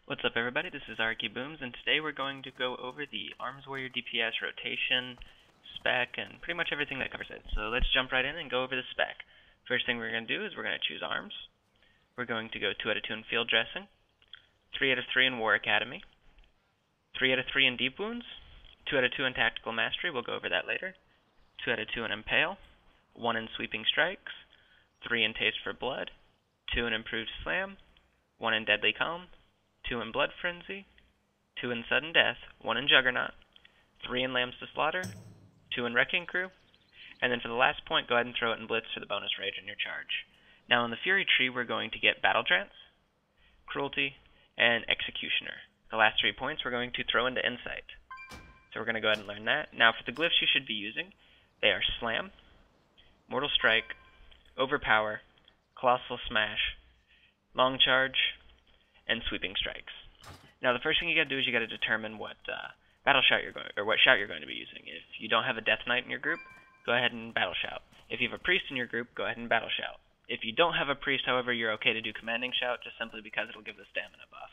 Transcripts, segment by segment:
What's up everybody, this is Arky Booms, and today we're going to go over the Arms Warrior DPS rotation, spec, and pretty much everything that covers it. So let's jump right in and go over the spec. First thing we're going to do is we're going to choose Arms. We're going to go 2 out of 2 in Field Dressing, 3 out of 3 in War Academy, 3 out of 3 in Deep Wounds, 2 out of 2 in Tactical Mastery, we'll go over that later, 2 out of 2 in Impale, 1 in Sweeping Strikes, 3 in Taste for Blood, 2 in Improved Slam, 1 in Deadly Calm, 2 in Blood Frenzy, 2 in Sudden Death, 1 in Juggernaut, 3 in Lambs to Slaughter, 2 in Wrecking Crew, and then for the last point, go ahead and throw it in Blitz for the bonus rage on your charge. Now in the Fury tree, we're going to get Battle Trance, Cruelty, and Executioner. The last 3 points we're going to throw into Insight. So we're going to go ahead and learn that. Now for the Glyphs you should be using, they are Slam, Mortal Strike, Overpower, Colossal Smash, Long Charge, and Sweeping Strikes. Now the first thing you got to do is you got to determine what battle shout you're going, or what shout you're going to be using. If you don't have a Death Knight in your group, go ahead and battle shout. If you have a priest in your group, go ahead and battle shout. If you don't have a priest, however, you're okay to do commanding shout, just simply because it'll give the stamina buff.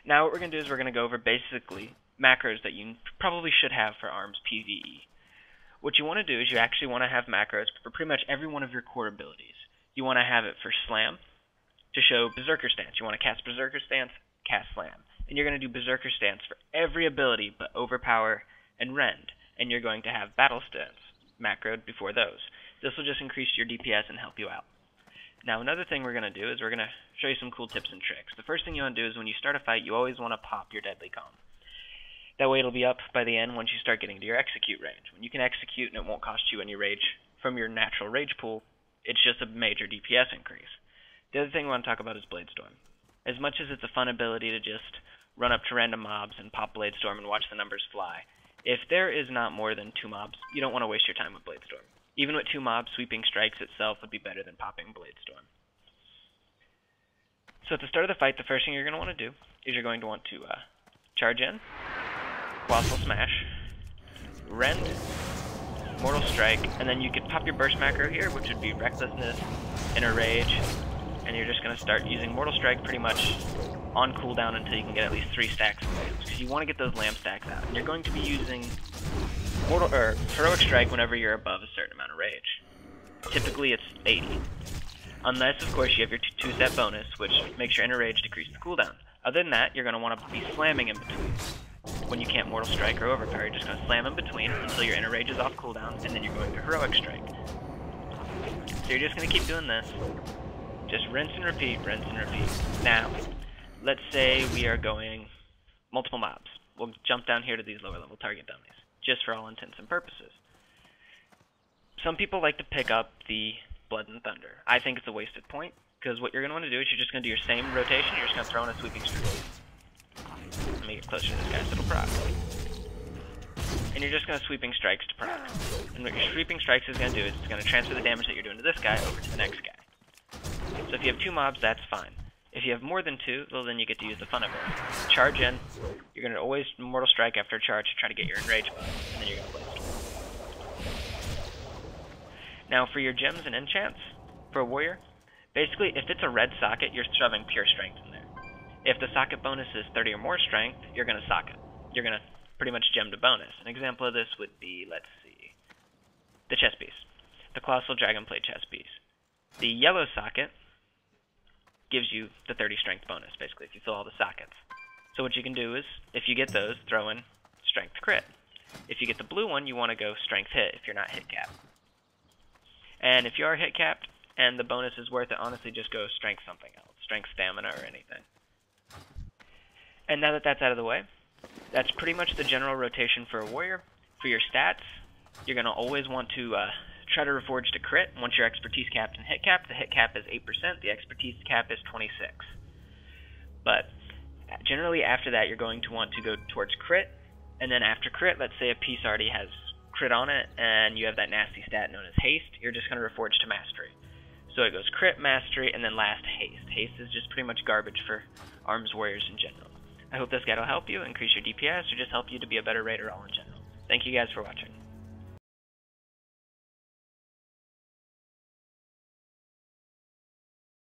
Now what we're going to do is we're going to go over basically macros that you probably should have for Arms PVE. What you want to do is you actually want to have macros for pretty much every one of your core abilities. You want to have it for Slam, to show Berserker Stance. You want to cast Berserker Stance, cast Slam. And you're going to do Berserker Stance for every ability but Overpower and Rend. And you're going to have Battle Stance macroed before those. This will just increase your DPS and help you out. Now another thing we're going to do is we're going to show you some cool tips and tricks. The first thing you want to do is when you start a fight, you always want to pop your Deadly Calm. That way it'll be up by the end once you start getting to your execute range. When you can execute and it won't cost you any rage from your natural rage pool, it's just a major DPS increase. The other thing we want to talk about is Bladestorm. As much as it's a fun ability to just run up to random mobs and pop Bladestorm and watch the numbers fly, if there is not more than 2 mobs, you don't want to waste your time with Bladestorm. Even with 2 mobs, Sweeping Strikes itself would be better than popping Bladestorm. So at the start of the fight, the first thing you're going to want to do is you're going to want to charge in, Colossal Smash, Rend, Mortal Strike, and then you could pop your burst macro here, which would be Recklessness, Inner Rage, and you're just going to start using Mortal Strike pretty much on cooldown until you can get at least 3 stacks of lambs, because you want to get those lamb stacks out. And you're going to be using Heroic Strike whenever you're above a certain amount of rage. Typically it's 80. Unless, of course, you have your 2-step bonus, which makes your Inner Rage decrease the cooldown. Other than that, you're going to want to be slamming in between. When you can't Mortal Strike or Overpower, you're just going to slam in between until your Inner Rage is off cooldown, and then you're going to Heroic Strike. So you're just going to keep doing this. Just rinse and repeat, rinse and repeat. Now, let's say we are going multiple mobs. We'll jump down here to these lower level target dummies, just for all intents and purposes. Some people like to pick up the Blood and Thunder. I think it's a wasted point, because what you're going to want to do is you're just going to do your same rotation, you're just going to throw in a Sweeping Strike. Let me get closer to this guy so it'll proc. And you're just going to Sweeping Strikes to proc. And what your Sweeping Strikes is going to do is it's going to transfer the damage that you're doing to this guy over to the next guy. So if you have 2 mobs, that's fine. If you have more than 2, well then you get to use the fun of it. Charge in, you're going to always Mortal Strike after a charge to try to get your Enrage buff, and then you're going to Blade. Now for your gems and enchants, for a warrior, basically if it's a red socket, you're shoving pure strength in there. If the socket bonus is 30 or more strength, you're going to socket. You're going to pretty much gem to bonus. An example of this would be, let's see, the chest piece, the Colossal Dragonplate chest piece. The yellow socket gives you the 30 strength bonus, basically, if you fill all the sockets. So what you can do is, if you get those, throw in strength crit. If you get the blue one, you want to go strength hit if you're not hit capped. And if you are hit capped and the bonus is worth it, honestly just go strength something else, strength stamina or anything. And now that that's out of the way, that's pretty much the general rotation for a warrior. For your stats, you're going to always want to try to reforge to crit. Once you're expertise capped and hit capped, the hit cap is 8%, the expertise cap is 26. But generally after that, you're going to want to go towards crit, and then after crit, let's say a piece already has crit on it, and you have that nasty stat known as haste, you're just going to reforge to mastery. So it goes crit, mastery, and then last haste. Haste is just pretty much garbage for Arms Warriors in general. I hope this guide will help you, increase your DPS, or just help you to be a better raider all in general. Thank you guys for watching.